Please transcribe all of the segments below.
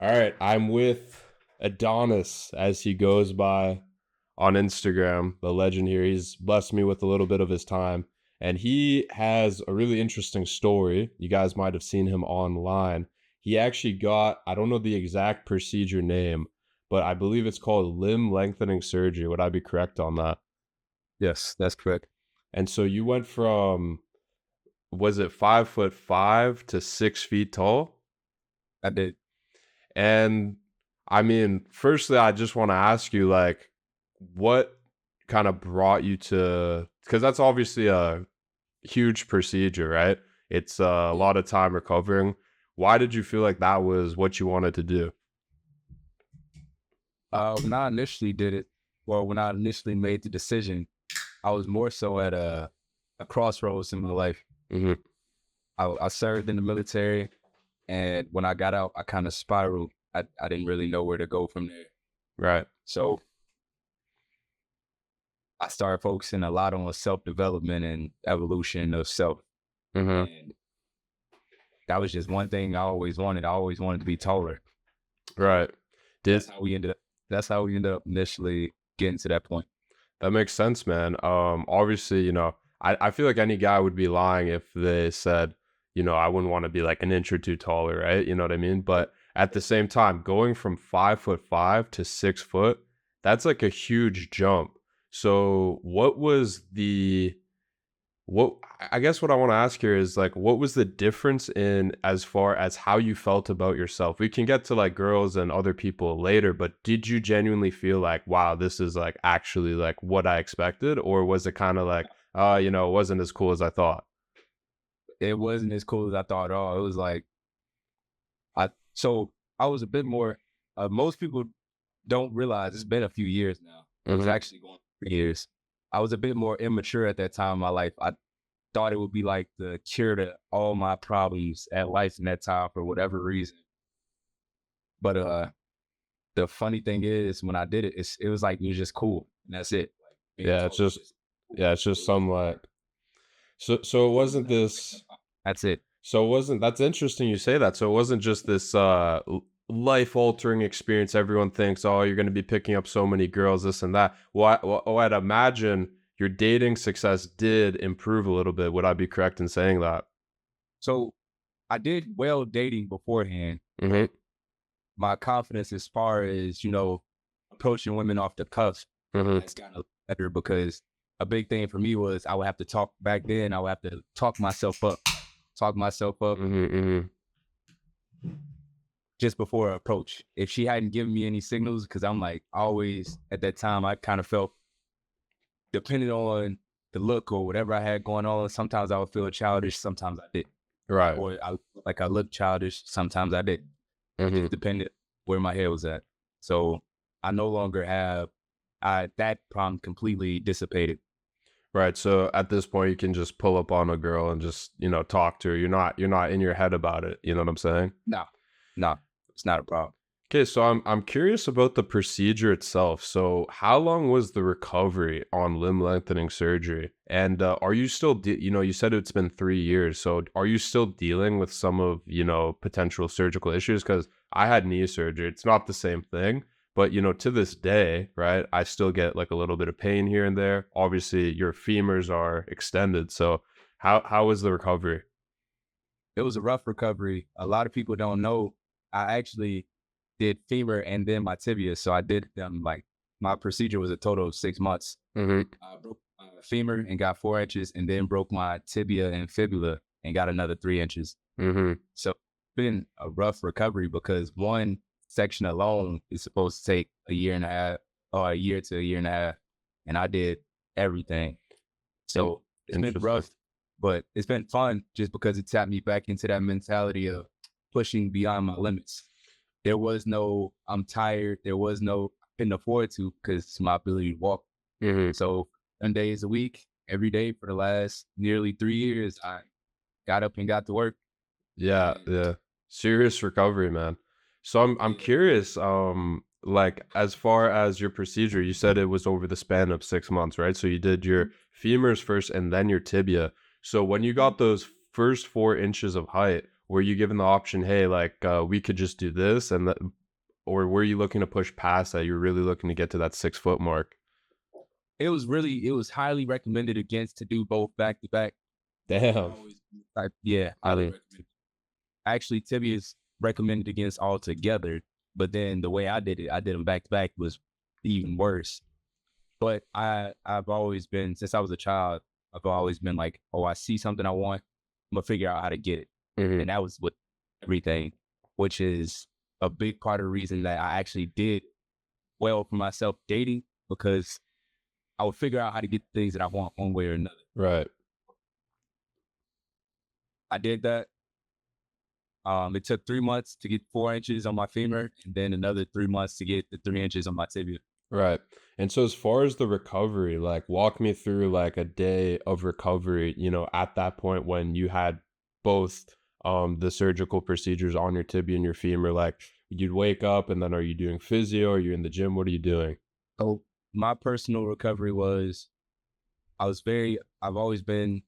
All right, I'm with Adonis as he goes by on Instagram, the legend here. He's blessed me with a little bit of his time, and he has a really interesting story. You guys might have seen him online. He actually got, I don't know the exact procedure name, but I believe it's called limb lengthening surgery. Would I be correct on that? Yes, that's correct. And so you went from, was it 5'5" to 6 feet tall? I did. And I mean, firstly, I just want to ask you, like, what kind of brought you to, because that's obviously a huge procedure, right? It's a Yeah. lot of time recovering. Why did you feel like that was what you wanted to do? When I initially did it, well, when I initially made the decision, I was more so at a crossroads in my life. Hmm. I served in the military, and when I got out, I kind of spiraled. I didn't really know where to go from there. Right. So I started focusing a lot on self-development and evolution of self. Hmm. And that was just one thing I always wanted. I always wanted to be taller. Right. Did That's how we ended up initially getting to that point. that makes sense, man? Obviously, I feel like any guy would be lying if they said, I wouldn't want to be like an inch or two taller, right? You know what I mean? But at the same time, going from 5'5" to 6 foot, that's like a huge jump. So what I guess what I want to ask here is like, what was the difference in as far as how you felt about yourself? We can get to like girls and other people later, but did you genuinely feel like, wow, this is like actually like what I expected? Or was it kind of like, it wasn't as cool as I thought? It wasn't as cool as I thought at all. It was like so I was a bit more most people don't realize it's been a few years now. It was Hmm. actually going 3 years. I was a bit more immature at that time in my life. I thought it would be like the cure to all my problems at life in that time for whatever reason. But the funny thing is when I did it, it was like it was just cool. And that's it. Like being Yeah, it's told it's just just cool. yeah, it's It just was some like so it wasn't this that's it. So it wasn't that's interesting you say that. So it wasn't just this life altering experience. Everyone thinks, oh, you're going to be picking up so many girls, this and that. Well, I'd imagine your dating success did improve a little bit. Would I be correct in saying that? So I did well dating beforehand, Mm-hmm. but my confidence as far as, approaching women off the cuff Mm-hmm. has gotten better because a big thing for me was I would have to talk back then. I would have to talk myself up Mm-hmm. Mm-hmm. just before I approach. If she hadn't given me any signals, because I'm like always at that time, I kind of felt depending on the look or whatever I had going on. Sometimes I would feel childish, sometimes I did, Right. or I looked childish, sometimes I did. Mm-hmm. Just depended where my head was at. So I no longer have that problem completely dissipated. Right. So at this point, you can just pull up on a girl and just talk to her. You're not in your head about it. You know what I'm saying? No, no, it's not a problem. Okay, so I'm curious about the procedure itself. So, how long was the recovery on limb lengthening surgery? And are you still, you said it's been 3 years. So, are you still dealing with some of, potential surgical issues? Because I had knee surgery. It's not the same thing, but to this day, right? I still get like a little bit of pain here and there. Obviously, your femurs are extended. So, how was the recovery? It was a rough recovery. A lot of people don't know. I actually did femur and then my tibia. So I did them like my procedure was a total of 6 months. Mm-hmm. I broke my femur and got 4 inches, and then broke my tibia and fibula and got another 3 inches. Mm-hmm. So it's been a rough recovery because one section alone is supposed to take a year and a half or a year to a year and a half. And I did everything. In- So it's been Interesting. rough, but it's been fun just because it tapped me back into that mentality of pushing beyond my limits. There was no, I'm tired. There was no, I couldn't afford to because it's my ability to walk. Mm-hmm. So 10 days a week, every day for the last nearly 3 years, I got up and got to work. Yeah, And yeah. Serious recovery, man. So I'm yeah, curious, like as far as your procedure, you said it was over the span of 6 months, right? So you did your femurs first and then your tibia. So when you got those first 4 inches of height, were you given the option, "Hey, like, we could just do this," and that or were you looking to push past that? You were really looking to get to that 6 foot mark? It was highly recommended against to do both back to back. I've Damn. always like, yeah, highly recommended. Actually, tibia is recommended against altogether, but then the way I did it, I did them back to back was even worse. But I've always been, since I was a child, I've always been like, oh, I see something I want, I'm gonna figure out how to get it. Mhm. And that was with everything, which is a big part of the reason that I actually did well for myself dating, because I would figure out how to get the things that I want one way or another. Right. I did that. It took 3 months to get 4 inches on my femur, and then another 3 months to get the 3 inches on my tibia. Right. And so as far as the recovery, like walk me through like a day of recovery, at that point when you had both the surgical procedures on your tibia and your femur, like you'd wake up and then are you doing physio? Are you in the gym? What are you doing? So my personal recovery was, I've always been,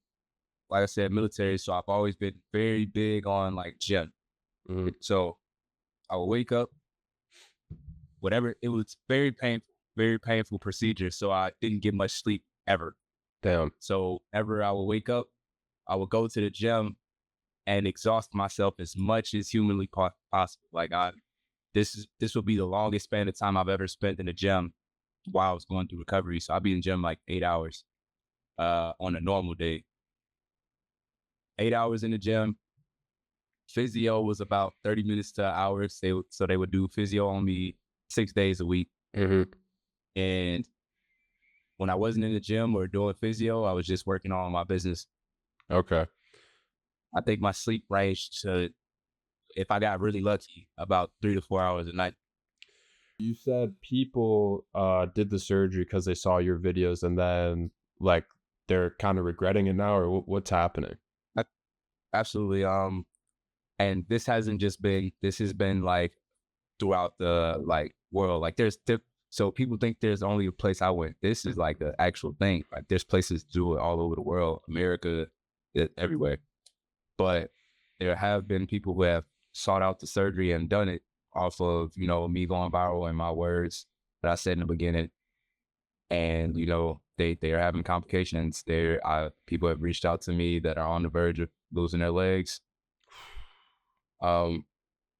like I said, military. So I've always been very big on like gym. Mhm. So I would wake up, whatever, it was very painful procedure. So I didn't get much sleep ever. Damn. So ever I would wake up, I would go to the gym and exhaust myself as much as humanly possible. Like this will be the longest span of time I've ever spent in the gym while I was going through recovery. So I'd be in the gym like 8 hours on a normal day. 8 hours in the gym. Physio was about 30 minutes to an hour. So they would do physio on me 6 days a week. Hmm. And when I wasn't in the gym or doing physio, I was just working on my business. Okay. I think my sleep range to, if I got really lucky, about 3 to 4 hours a night. You said people did the surgery because they saw your videos and then like they're kind of regretting it now, or what's happening? A- Absolutely. And this has been like throughout the like world. Like so people think there's only a place I went. This is like the actual thing. Like there's places to do it all over the world, America, everywhere. But there have been people who have sought out the surgery and done it off of, me going viral and my words that I said in the beginning. And, they are having complications. People have reached out to me that are on the verge of losing their legs. Um,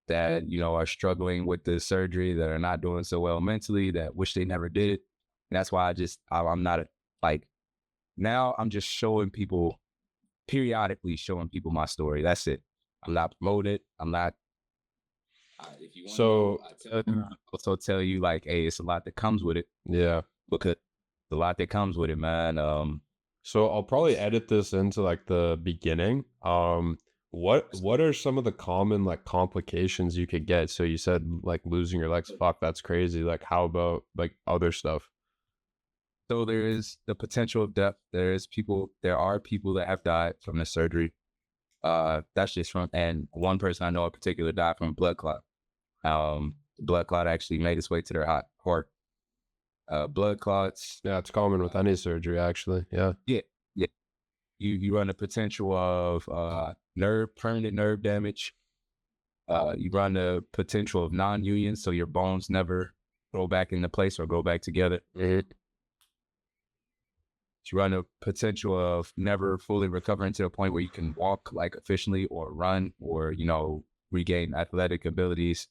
that, are struggling with the surgery, that are not doing so well mentally, that wish they never did it. And that's why I'm not like, now I'm just periodically showing people my story. That's it. I'm not promoting it. I'm not, if you want to know, So I also tell you like, hey, it's a lot that comes with it, yeah. because a lot that comes with it, man. So I'll probably edit this into like the beginning. What are some of the common like complications you could get? So you said like losing your legs. Fuck, that's crazy. Like how about like other stuff? So there is the potential of death. There are people that have died from the surgery. That's just and one person I know in particular died from a blood clot. The blood clot actually made its way to their heart. Blood clots. Yeah, it's common with any surgery, actually. Yeah. Yeah, yeah. You run the potential of permanent nerve damage. You run the potential of non-union, so your bones never go back into place or go back together. Mhm. You run a potential of never fully recovering to a point where you can walk like efficiently or run or, regain athletic abilities.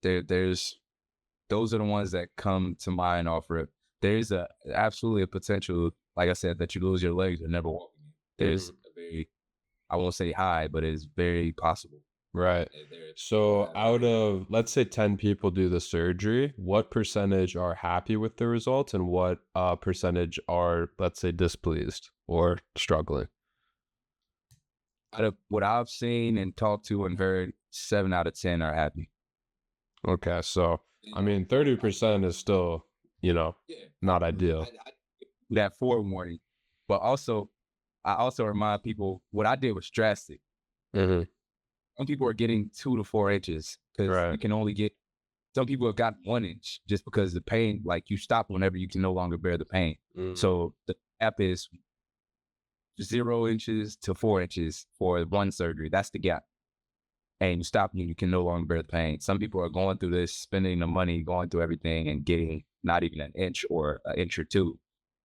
There's those are the ones that come to mind off rip. There's absolutely a potential, like I said, that you lose your legs or never walk again. There's Mhm. a very, I won't say high, but it's very possible. Right. There's people So that are out able. of let's say 10 people do the surgery, what percentage are happy with the results and what percentage are, let's say, displeased or struggling? Out of what I've seen and talked to and heard, 7 out of 10 are happy. Okay, so I mean 30% is still, you know, Yeah, not I ideal. that forewarning. But also, I also remind people what I did was drastic. Mhm. Some people are getting 2 to 4 inches because you Right. can only get. Some people have got 1 inch just because the pain, like you stop whenever you can no longer bear the pain. Mhm. So the app is 0 inches to 4 inches for one surgery. That's the gap. And you stop and you can no longer bear the pain. Some people are going through this, spending the money, going through everything and getting not even an inch or an inch or two.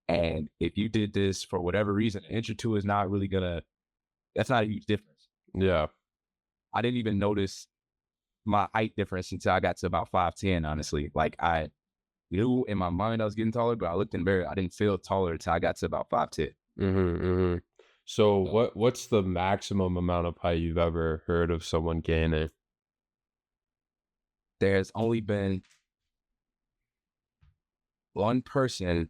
And if you did this for whatever reason, an inch or two is not really that's not a huge difference. Yeah. I didn't even notice my height difference until I got to about 5'10", honestly. Like I knew in my mind I was getting taller, but I looked in the mirror, I didn't feel taller until I got to about 5'10". Mm-hmm, mm-hmm. So So what's the maximum amount of height you've ever heard of someone gaining? there's only been one person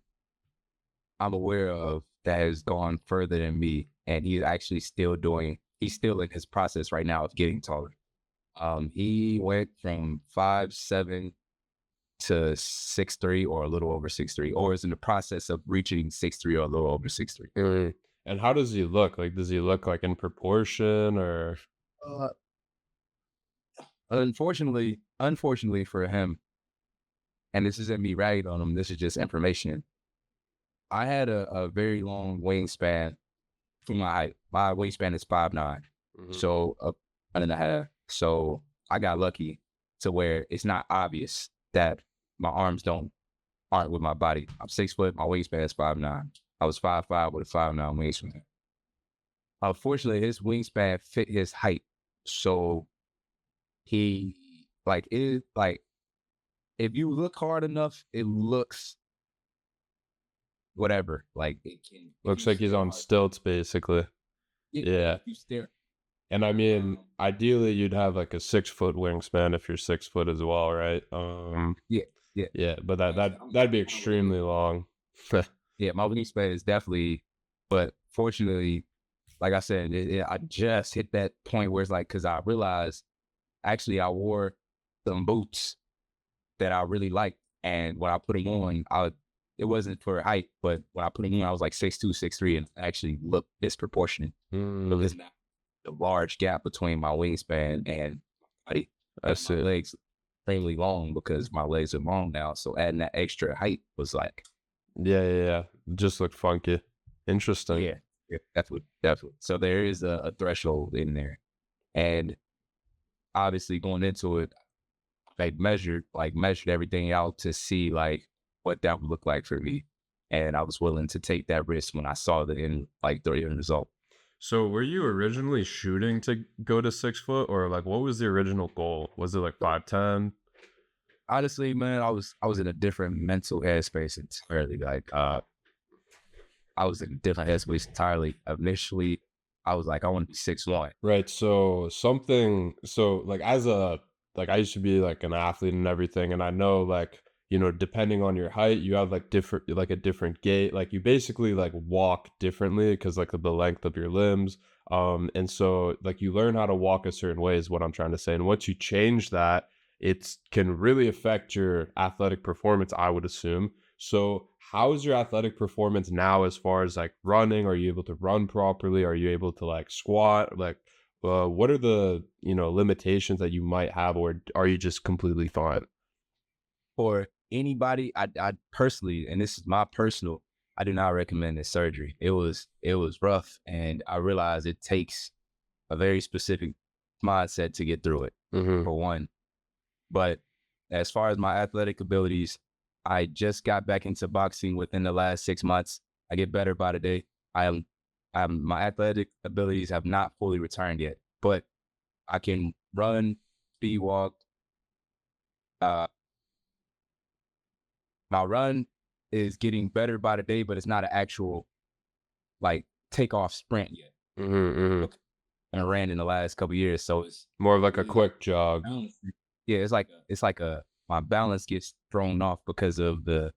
I'm aware of that has gone further than me, and he's still in his process right now of getting taller. He went from 5'7" to 6'3" or a little over 6'3", or is in the process of reaching 6'3" or a little over 6'3". Mm. And how does he look? Like, does he look like in proportion or? Uh, unfortunately for him, and this isn't me ragging on him, this is just information. I had a very long wingspan for my height. My wingspan is 5'9", Mhm. so up 1.5. So I got lucky to where it's not obvious that my arms aren't with my body. I'm 6 foot. My wingspan is 5'9". I was 5'5" with a 5'9" wingspan. Unfortunately, his wingspan fit his height, so he like if you look hard enough, it looks whatever. Like it can if Looks you like he's stare on hard. stilts, basically. Yeah, Yeah. if you stare. And I mean, Um, ideally, you'd have like a 6 foot wingspan if you're 6 foot as well, right? yeah, yeah. Yeah, but that'd I'm be kind of a big extremely long. yeah. My wingspan is definitely, but fortunately, like I said, I just hit that point where it's like because I realized actually I wore some boots that I really liked, and when I put them on, it wasn't for height, but when I put them on, I was like 6'2", 6'3", and actually looked disproportionate. So Mm, there's not a large gap between my wingspan and height, I and my see. legs extremely long because my legs are long now. So adding that extra height was like, Yeah, yeah, yeah. Just looked funky. Interesting. yeah, yeah, definitely, definitely. So there is a threshold in there, and obviously going into it, measured everything out to see like what that would look like for me. And I was willing to take that risk when I saw the end result. So, were you originally shooting to go to 6 foot, or like what was the original goal? Was it like 5'10"? Honestly, man, I was in a different mental headspace entirely. I was in a different headspace entirely. Initially, I was like, I want to be 6'1". Right. So like as a like I used to be like an athlete and everything, and I know like, depending on your height, you have like a different gait. Like you basically like walk differently because like of the length of your limbs. And so like you learn how to walk a certain way is what I'm trying to say. And once you change that, it can really affect your athletic performance, I would assume. So, how is your athletic performance now as far as like running? Are you able to run properly? Are you able to like squat? Like, what are the limitations that you might have, or are you just completely fine? For anybody, I personally, and this is my personal, I do not recommend this surgery. It was rough, and I realized it takes a very specific mindset to get through it, Mm-hmm. for one. But as far as my athletic abilities, I just got back into boxing within the last 6 months. I get better by the day. I am, my athletic abilities have not fully returned yet, but I can run, speed walk. Uh, my run is getting better by the day, but it's not an actual like takeoff sprint yet. Mm-hmm. Mm-hmm. Okay. And I ran in the last couple of years, so it's More of like a really like quick jog. balance. Yeah, it's like a my balance gets thrown off because of the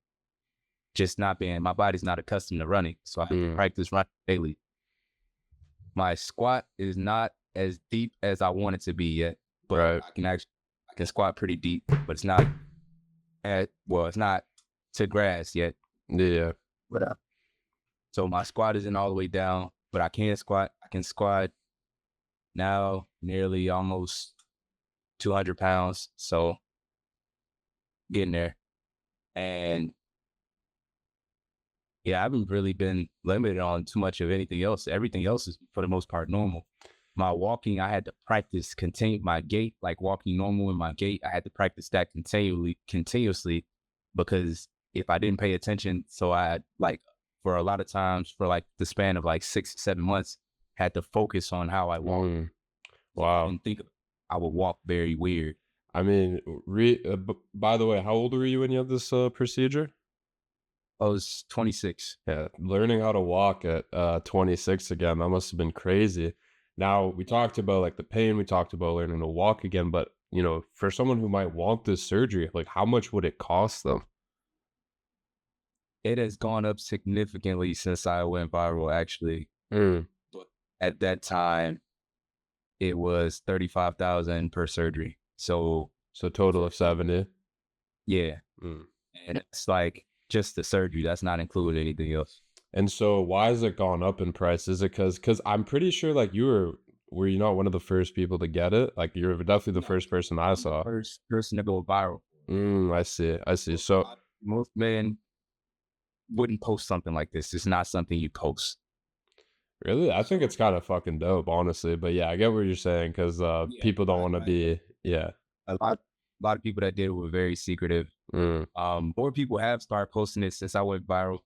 just not being my body's not accustomed to running, so I have to Mm, practice running daily. My squat is not as deep as I want it to be yet, but right. I can squat pretty deep, but it's not to grass yet. Yeah. But so my squat isn't all the way down, but I can squat. I can squat now nearly almost 200 pounds, so getting there. And Yeah, I haven't really been limited on too much of anything else. Everything else is for the most part normal. My walking, I had to practice continue my gait, like walking normal in my gait. I had to practice that continuously, because if I didn't pay attention, so I like for a lot of times for like the span of like 6 7 months, had to focus on how I walk. Mm, If I wow. didn't think of it, I would walk very weird. I mean, by the way, how old were you when you had this procedure? I was 26. Yeah, learning how to walk at 26 again, that must have been crazy. Now, we talked about like the pain, we talked about learning to walk again, but for someone who might want this surgery, like how much would it cost them? It has gone up significantly since I went viral, actually. Mm, But at that time, it was 35,000 per surgery. So so total for of 70. yeah, Mm. and it's like just the surgery. That's not including anything else. And so why has it gone up in price? Is it because I'm pretty sure like were you not one of the first people to get it? Like you're definitely the No, first person I I'm the saw. first person to go viral. I see. I see. So So most men wouldn't post something like this. It's not something you post. really, I think So it's kind of fucking dope, honestly. But yeah, I get what you're saying because yeah, people don't want to be, yeah. a lot of people that did it were very secretive. Mm. More people have started posting it since I went viral.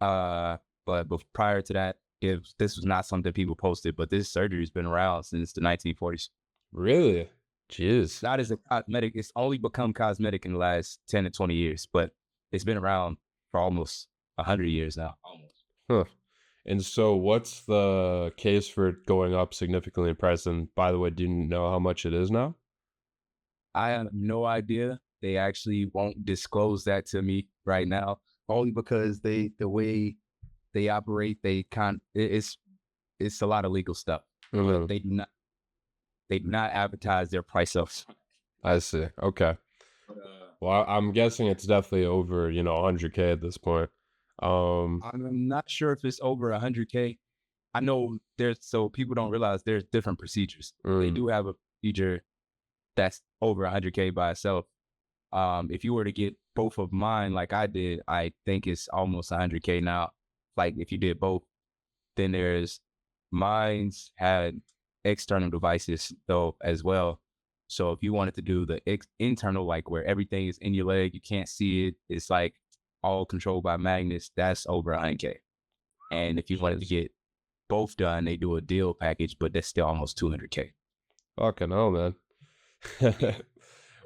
Uh, but prior to that, if this was not something people posted, but this surgery's been around since the 1940s. Really? Jeez. Not as a cosmetic, it's only become cosmetic in the last 10 to 20 years, but it's been around for almost 100 years now. Almost. Huh. And so what's the case for it going up significantly in price? And by the way, do you know how much it is now? I have no idea. They actually won't disclose that to me right now, only because the way they operate, it's a lot of legal stuff, but Mhm. they do not advertise their price of. I see. Okay. But, Well, I'm guessing it's definitely over, 100K at this point. I'm not sure if it's over 100K. I know so people don't realize there's different procedures. They Mm, do have a procedure that's over 100K by itself. If you were to get both of mine, like I did, I think it's almost 100K now. Like if you did both, then there's mine's had external devices though as well. So if you wanted to do the internal, like where everything is in your leg, you can't see it. It's like all controlled by magnets. That's over 100K. And if you wanted to jeez. get both done, they do a deal package, but that's still almost 200K. Fucking hell, man. Yeah.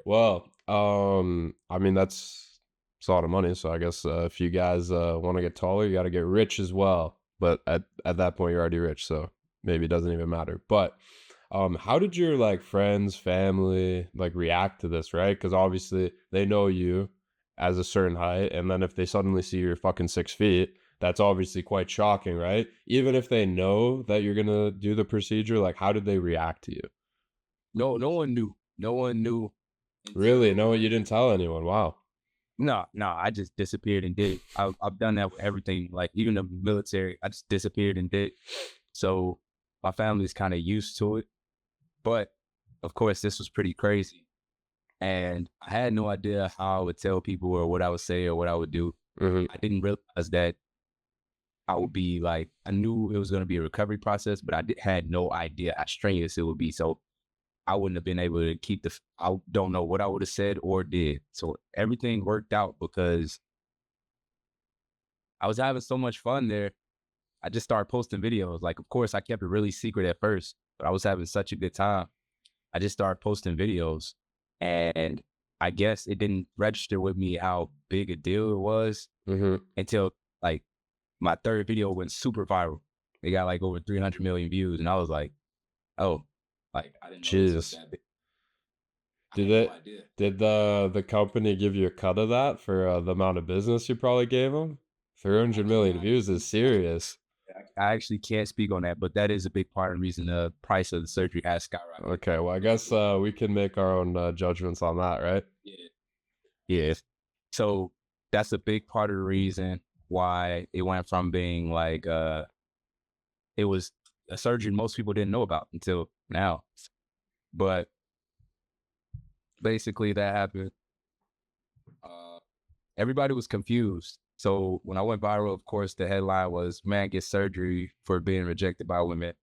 Well, I mean it's a lot of money, so I guess if you guys want to get taller, you got to get rich as well. But at that point, you're already rich, so maybe it doesn't even matter. But how did your like friends, family like react to this, right? Because obviously they know you as a certain height, and then if they suddenly see you're fucking 6 feet, that's obviously quite shocking, right? Even if they know that you're gonna do the procedure, like how did they react to you? No, no one knew. No one knew Really? until No, like you didn't tell anyone. Wow. no, I just disappeared and did it. I've done that with everything, like even the military. I just disappeared and did. So my family's kind of used to it, but of course this was pretty crazy, and I had no idea how I would tell people or what I would say or what I would do. Mhm. I didn't realize that I would be like I knew it was going to be a recovery process, but had no idea how strenuous it would be. So I wouldn't have been able to keep I don't know what I would have said or did. So everything worked out because I was having so much fun there. I just started posting videos. Like, of course, I kept it really secret at first, but I was having such a good time. I just started posting videos, and I guess it didn't register with me how big a deal it was Mhm. until like my third video went super viral. It got like over 300 million views, and I was like, oh, like I didn't know this was Jeez. that big. I Did had no it idea. did the company give you a cut of that for, the amount of business you probably gave them? I 300,000,000 cannot views is speak. serious. I actually can't speak on that, but that is a big part of the reason the price of the surgery has skyrocketed. Okay, well, I guess, we can make our own, judgments on that, right? Yeah. Yes. So that's a big part of the reason why it went from being like it was a surgery most people didn't know about until now. But basically that happened. Uh everybody was confused. So when I went viral, of course, the headline was "Man Gets Surgery for Being Rejected by Women."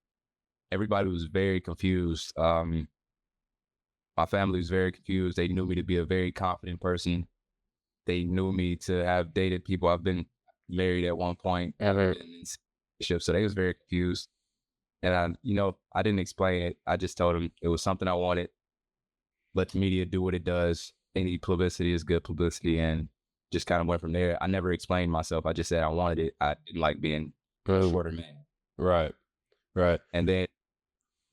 Everybody was very confused. My family was very confused. They knew me to be a very confident person. They knew me to have dated people. I've been married at one point. I've been in relationships, so they was very confused. And I didn't explain it. I just told them it was something I wanted. Let the media do what it does. Any publicity is good publicity, and just kind of went from there. I never explained myself. I just said I wanted it. I didn't like being a Mm, shorter man. right, right. And then,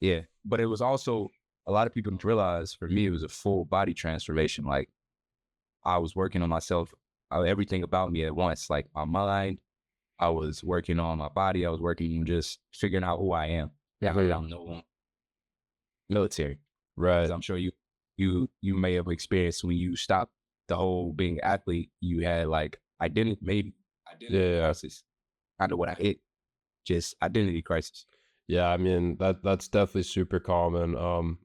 yeah, but it was also a lot of people didn't realize for me, it was a full body transformation. Like I was working on myself, everything about me at once, like my mind. I was working on my body. I was working on just figuring out who I am. Now that I'm no longer military, because Right. I'm sure you may have experienced when you stopped the whole being athlete, you had like Yeah, identity yeah. crisis. Kind of what I hit, just identity crisis. Yeah, I mean that's definitely super common.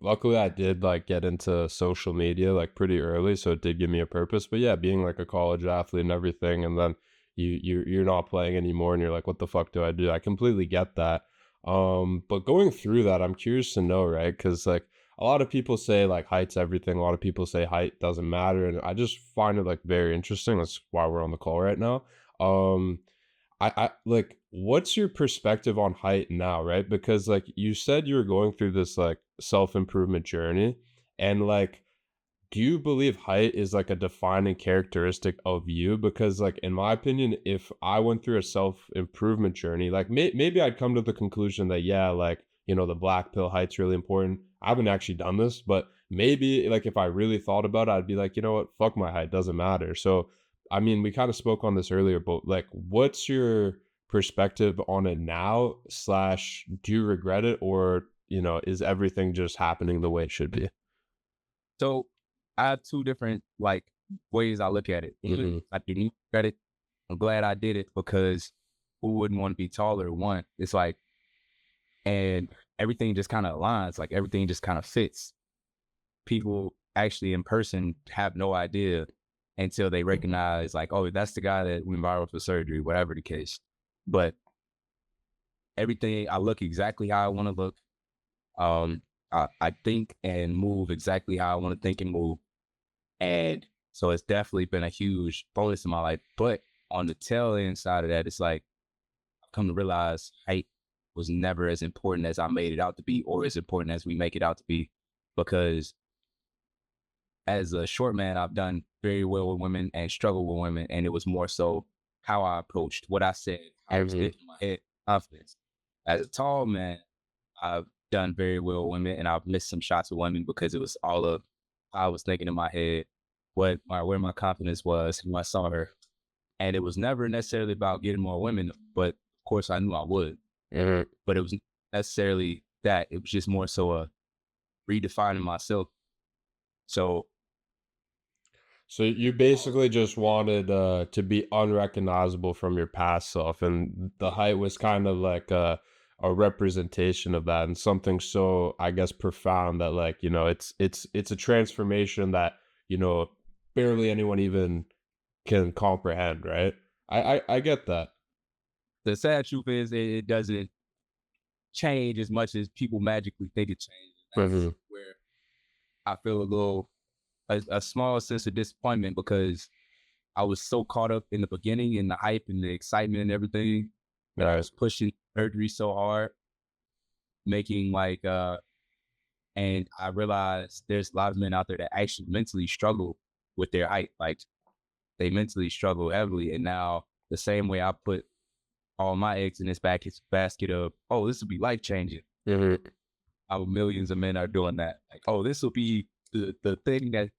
Luckily I did like get into social media like pretty early, so it did give me a purpose. But yeah, being like a college athlete and everything, and then you're not playing anymore, and you're like, what the fuck do I do? I completely get that. But going through that, I'm curious to know, right? Because like a lot of people say like height's everything. A lot of people say height doesn't matter, and I just find it like very interesting. That's why we're on the call right now. Um, I like what's your perspective on height now, right? Because like you said you were going through this like self-improvement journey and like do you believe height is like a defining characteristic of you? Because like in my opinion, if I went through a self-improvement journey, like maybe I'd come to the conclusion that yeah, like the black pill height's really important. I haven't actually done this, but maybe like if I really thought about it, I'd be like, you know what, fuck my height, doesn't matter. So I mean, we kind of spoke on this earlier, but like what's your perspective on it now, slash do you regret it, or is everything just happening the way it should be? So I have two different like ways I look at it. Hmm. I didn't credit. I'm glad I did it because who wouldn't want to be taller? One, it's like, and everything just kind of aligns. Like everything just kind of fits. People actually in person have no idea until they recognize, like, oh, that's the guy that went viral for surgery, whatever the case. But everything, I look exactly how I want to look. Um, I think and move exactly how I want to think and move. And so it's definitely been a huge bonus in my life. But on the tail end side of that, it's like I've come to realize height was never as important as I made it out to be, or as important as we make it out to be. Because as a short man, I've done very well with women and struggled with women. And it was more so how I approached what I said, how I was Hmm. getting in my head, confidence. As a tall man, I've done very well with women, and I've missed some shots with women because it was all of how I was thinking in my head, where my confidence was when I saw her. And it was never necessarily about getting more women, but of course I knew I would. Hmm. But it was necessarily that. It was just more so a redefining myself. So So you basically just wanted to be unrecognizable from your past self, and the yeah, height was kind of like a representation of that, and something so I guess profound that like it's a transformation that you know barely anyone even can comprehend, right? I get that. the sad truth is it doesn't change as much as people magically think it changes. That's Hmm. where I feel a small sense of disappointment because I was so caught up in the beginning and the hype and the excitement and everything that I Right. was pushing surgery so hard, making and I realized there's a lot of men out there that actually mentally struggle with their height. Like they mentally struggle heavily. And now the same way I put all my eggs in this basket of, oh, this will be life changing. Hmm. How millions of men are doing that. Like, oh, this will be the thing that,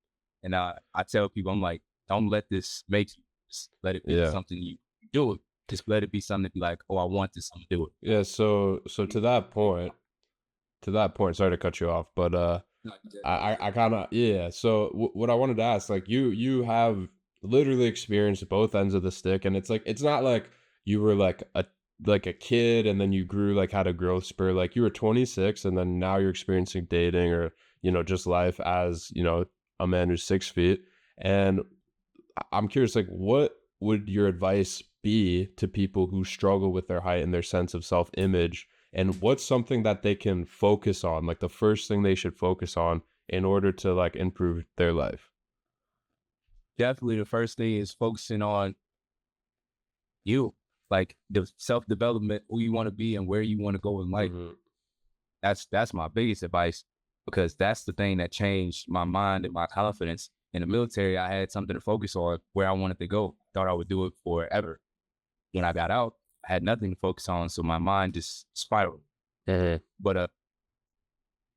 and I tell people, I'm like, don't let this make you. Just let it be Yeah. something you do it. Just let it be something to be like, oh, I want this, I'm gonna do Yeah. So to that point, sorry to cut you off, but it. I kind of yeah. So what I wanted to ask, like you have literally experienced both ends of the stick, and it's like it's not like you were like a kid and then you grew like had a growth spur. Like you were 26 and then now you're experiencing dating or just life as a man who's 6 feet. And I'm curious, like would your advice be to people who struggle with their height and their sense of self-image? And what's something that they can focus on, like the first thing they should focus on in order to like improve their life? Definitely the first thing is focusing on you, like the self-development, who you want to be and where you want to go in life. Mhm. That's my biggest advice because that's the thing that changed my mind and my confidence. In the military, I had something to focus on where I wanted to go. Thought I would do it forever. When I got out, I had nothing to focus on, so my mind just spiraled. Mhm. But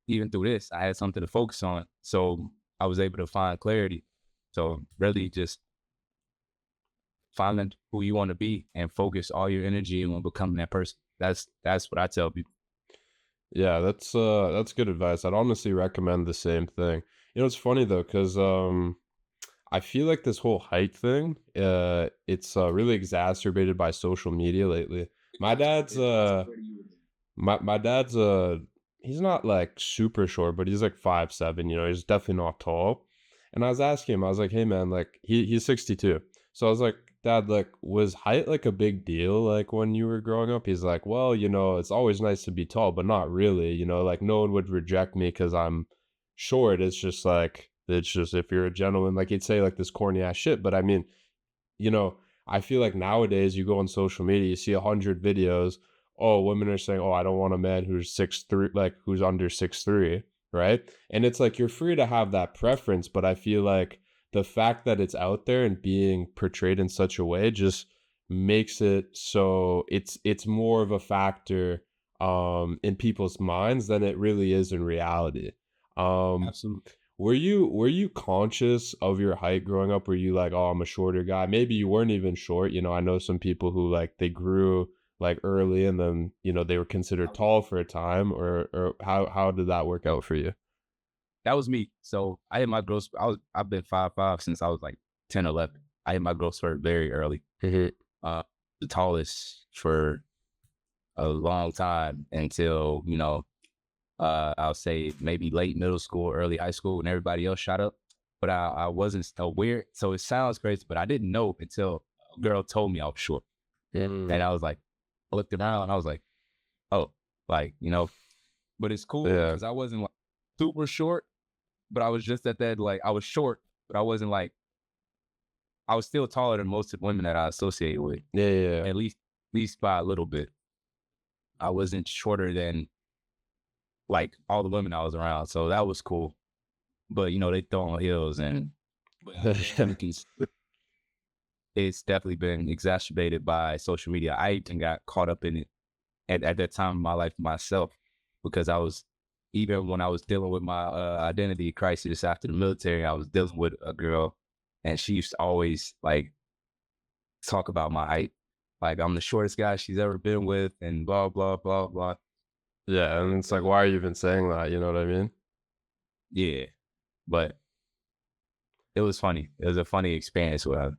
even through this, I had something to focus on, so I was able to find clarity. So really, just finding who you want to be and focus all your energy on becoming that person. That's what I tell people. Yeah, that's good advice. I'd honestly recommend the same thing. You know, it's funny though, because I feel like this whole height thing, it's really exacerbated by social media lately. My dad's my dad's he's not like super short, but he's like 5'7", you know, he's definitely not tall. And I was asking him, I was like, "Hey man, like he's 62." So I was like, "Dad, like was height like a big deal like when you were growing up?" He's like, "Well, you know, it's always nice to be tall, but not really, you know, like no one would reject me cuz I'm short. It's just if you're a gentleman, like he'd say like this corny ass shit, but I mean, you know, I feel like nowadays you go on social media, you see 100 videos. Oh, women are saying, "Oh, I don't want a man who's 6'3", like who's under 6'3", right? And it's like you're free to have that preference, but I feel like the fact that it's out there and being portrayed in such a way just makes it so it's more of a factor in people's minds than it really is in reality. Um Absolutely. were you conscious of your height growing up? Were you like, "Oh, I'm a shorter guy"? Maybe you weren't even short, you know, I know some people who, like, they grew, like, early and then, you know, they were considered tall for a time, or how did that work out for you? That was me. So I hit my growth. I've been 5'5" since I was like 10, 11. I hit my growth spurt very early. Mhm. Uh, the tallest for a long time until I'll say maybe late middle school, early high school when everybody else shot up. But I wasn't aware. So it sounds crazy, but I didn't know until a girl told me I was short, Mm. and I was like, I looked around and I was like, oh, like But it's cool Yeah. because I wasn't like super short, but I was just at that like I was short, but I wasn't like I was still taller than most of the women that I associated with, Yeah, yeah, yeah. at least by a little bit. I wasn't shorter than like all the women I was around, so that was cool. But they throw on heels and but I Yeah. definitely it's definitely been exacerbated by social media. I even got caught up in it at that time in my life myself because I was even when I was dealing with my identity crisis after the military, I was dealing with a girl and she used to always like talk about my height. Like I'm the shortest guy she's ever been with and blah, blah, blah, blah. Yeah, and it's like, why are you even saying that, you know what I mean? Yeah. But it was funny. It was a funny experience with her.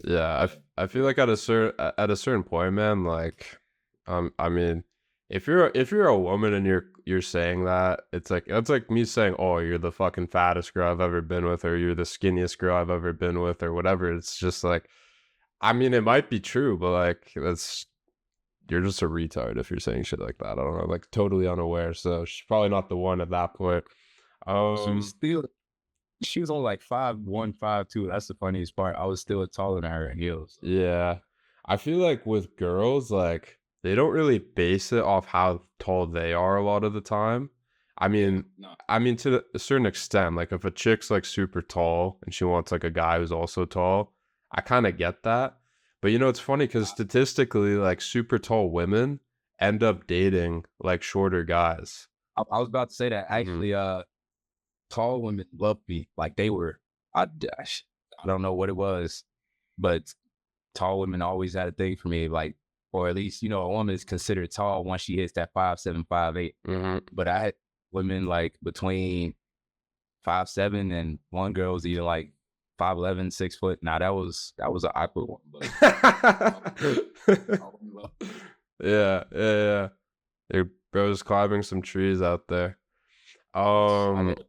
Yeah, I feel like at a certain point, man, like, I mean, if you're a woman and you're saying that, it's like me saying, "Oh, you're the fucking fattest girl I've ever been with," or "You're the skinniest girl I've ever been with," or whatever. It's just like, I mean, it might be true, but like, that's you're just a retard if you're saying shit like that. I don't know, like totally unaware. So she's probably not the one at that point. She was Um, still she was only like 5'1", 5'2". That's the funniest part. I was still taller than her in heels. Yeah. I feel like with girls, like, they don't really base it off how tall they are a lot of the time. I Yeah, mean no. to a certain extent, like, if a chick's, like, super tall and she wants, like, a guy who's also tall, I kinda get that. But, you know, it's funny because statistically, like, super tall women end up dating, like, shorter guys. I was about to say that Mhm. actually. Tall women loved me. Like they were. I don't know what it was, but tall women always had a thing for me. Like, or at least a woman is considered tall once she hits that 5'7", 5'8". Mhm. But I had women like between 5'7" and one girl was either like 5'11", 6 foot. Now that was an awkward one, but tall women love me. Yeah, yeah, yeah. Your bro's climbing some trees out there. Yes, I Um, did.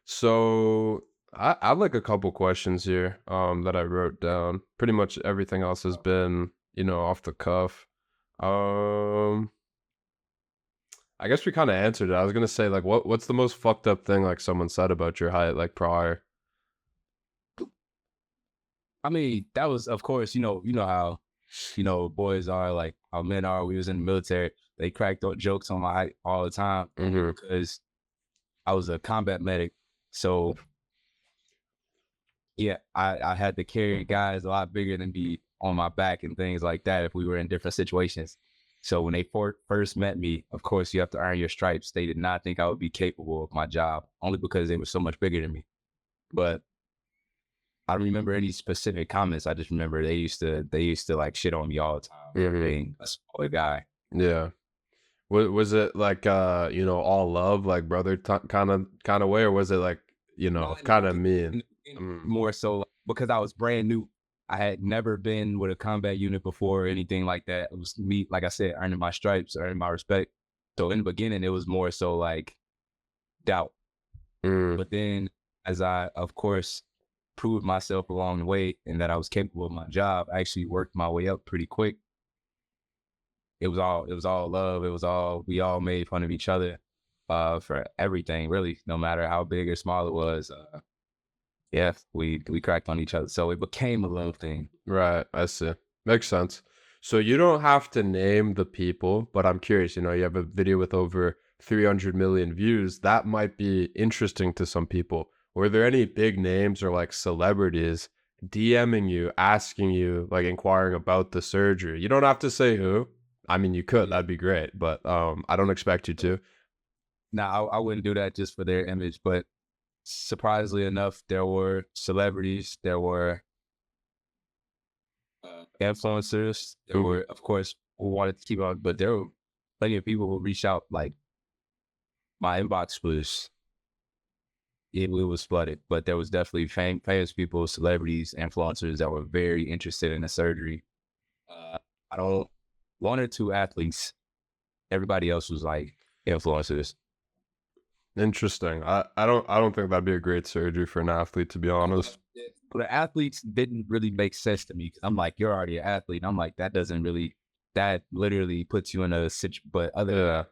so I have like a couple questions here that I wrote down. Pretty much everything else has been, off the cuff. Um I guess we kind of answered it. I was gonna say like what's the most fucked up thing like someone said about your height like prior? I mean, that was, of course, you know how, boys are, like how men are. We was in the military. They cracked jokes on my height all the time, only Mm-hmm. because I was a combat medic. So yeah, I had to carry guys a lot bigger than me on my back and things like that if we were in different situations. So when they first met me, of course, you have to earn your stripes. They did not think I would be capable of my job, only because they were so much bigger than me. But I don't remember any specific comments. I just remember they used to like shit on me all the time for Mm-hmm. being a smaller guy. Yeah. Was it like all love like brother kind of way, or was it like No, kind of mean? in the beginning, Mm. more so because I was brand new. I had never been with a combat unit before or anything like that. It was me, like I said, earning my stripes, earning my respect. So in the beginning, it was more so like doubt. Mm. But then, as I, of course, proved myself along the way and that I was capable of my job, I actually worked my way up pretty quick. It was all love. It was all, we all made fun of each other for everything, really, no matter how big or small it was. Yeah, we cracked on each other, so it became a love thing. Right, I see. Makes sense. So you don't have to name the people, but I'm curious, you have a video with over 300 million views. That might be interesting to some people. Were there any big names or like celebrities DMing you, asking you, like inquiring about the surgery? You don't have to say who. I mean, you could, Yeah. that'd be great, but I don't expect you to. Now, I wouldn't do that just for their image, but surprisingly enough, there were celebrities, there were influencers, there Mhm. were, of course, who wanted to keep on, but there were plenty of people who reached out. Like my inbox was, it was flooded, but there was definitely famous people, celebrities, influencers that were very interested in the surgery. Uh, I don't, one or two athletes. Everybody else was like influencers. Interesting. I don't think that'd be a great surgery for an athlete, to be honest. The athletes didn't really make sense to me. 'Cause I'm like, you're already an athlete. And I'm like, that doesn't really, that literally puts you in a situation. But other than Yeah, that,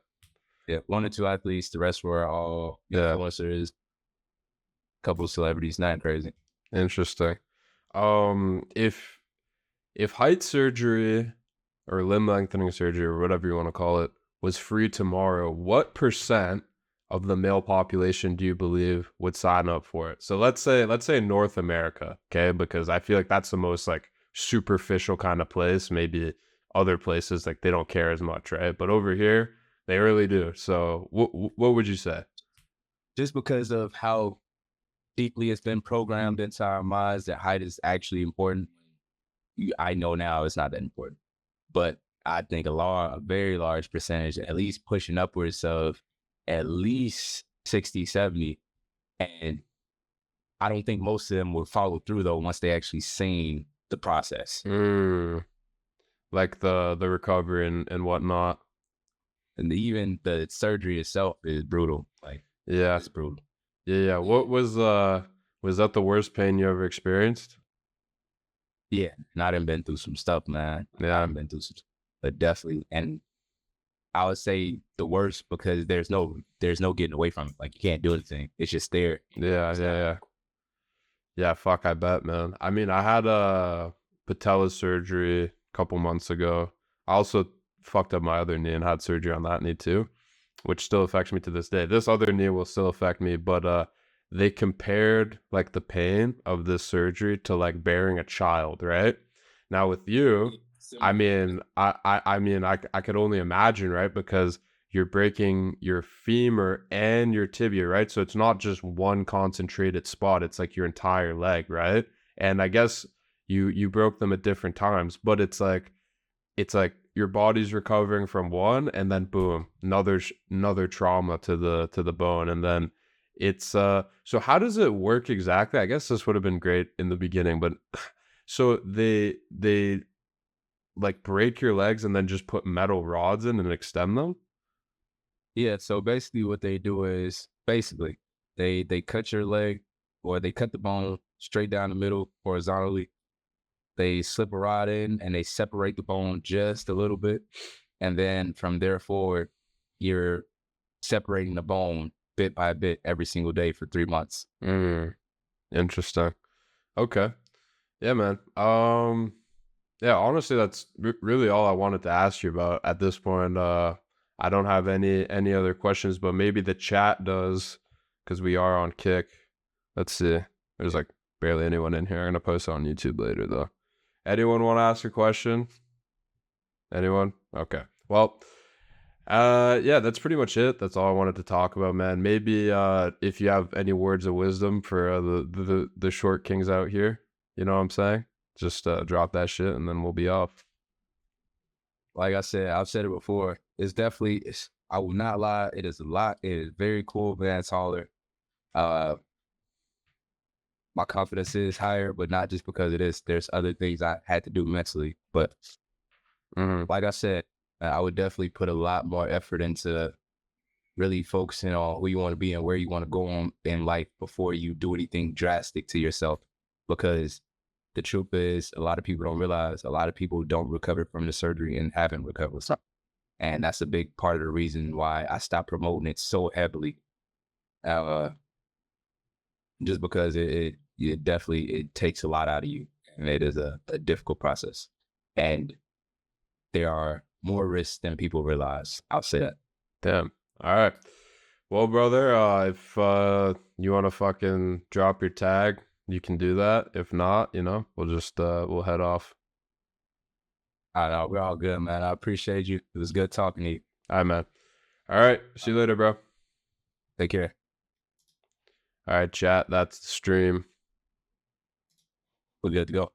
yeah, one or two athletes, the rest were all yeah. influencers, couple of celebrities, nothing crazy. Interesting. If height surgery or limb lengthening surgery or whatever you want to call it was free tomorrow, what percent of the male population do you believe would sign up for it? So let's say North America, okay? Because I feel like that's the most like superficial kind of place. Maybe other places like they don't care as much, right? But over here, they really do. So what would you say? Just because of how deeply it's been programmed into our minds that height is actually important. I know now it's not that important. But I think a very large percentage, at least pushing upwards of at least 60, 70. And I don't think most of them will follow through though once they actually seen the process. Mm, like the recovery and whatnot. And even the surgery itself is brutal. Like Yeah. it's brutal. Yeah, yeah. Yeah. Was that the worst pain you ever experienced? Yeah. And I done been through some stuff, man. I Yeah. done been through some, but definitely. And I would say the worst because there's no getting away from it. Like you can't do anything. It's just there. Yeah, It's yeah, not. yeah. Yeah, fuck, I bet, man. I mean, I had a patella surgery a couple months ago. I also fucked up my other knee and had surgery on that knee too, which still affects me to this day. This other knee will still affect me, but they compared like the pain of this surgery to like bearing a child, right? Now with you, I Similar. mean, I could only imagine, right? Because you're breaking your femur and your tibia, right? So it's not just one concentrated spot, it's like your entire leg, right? And I guess you broke them at different times, but it's like your body's recovering from one and then boom, another trauma to the bone and then it's so how does it work exactly? I guess this would have been great in the beginning, but so they like break your legs and then just put metal rods in and extend them? Yeah, so basically what they do is basically they cut your leg or they cut the bone straight down the middle horizontally. They slip a rod in and they separate the bone just a little bit. And then from there forward, you're separating the bone bit by bit every single day for 3 months. Mm, interesting. Okay. Yeah, man. Yeah, honestly, that's really all I wanted to ask you about at this point. I don't have any other questions, but maybe the chat does, because we are on Kick. Let's see. There's like barely anyone in here. I'm gonna post it on YouTube later, though. Anyone want to ask a question? Anyone? Okay. Well, yeah, that's pretty much it. That's all I wanted to talk about, man. Maybe if you have any words of wisdom for the short kings out here, you know what I'm saying? Just drop that shit and then we'll be off. Like I said, I've said it before. It's definitely, I will not lie. It is a lot. It is very cool, man. Taller. Uh, my confidence is higher, but not just because it is. There's other things I had to do mentally. But Mm-hmm. like I said, I would definitely put a lot more effort into really focusing on who you want to be and where you want to go on in life before you do anything drastic to yourself. Because the truth is, a lot of people don't realize a lot of people don't recover from the surgery and haven't recovered. And that's a big part of the reason why I stopped promoting it so heavily. Uh, just because it definitely it takes a lot out of you, and it is a difficult process. And there are more risks than people realize. I'll say that. Damn. All right. Well, brother, if you want to fucking drop your tag, you can do that. If not, we'll just we'll head off. I know we're all good, man. I appreciate you. It was good talking to you. All right, man. All right. See you later, bro. Take care. All right, chat. That's the stream. We're good to go.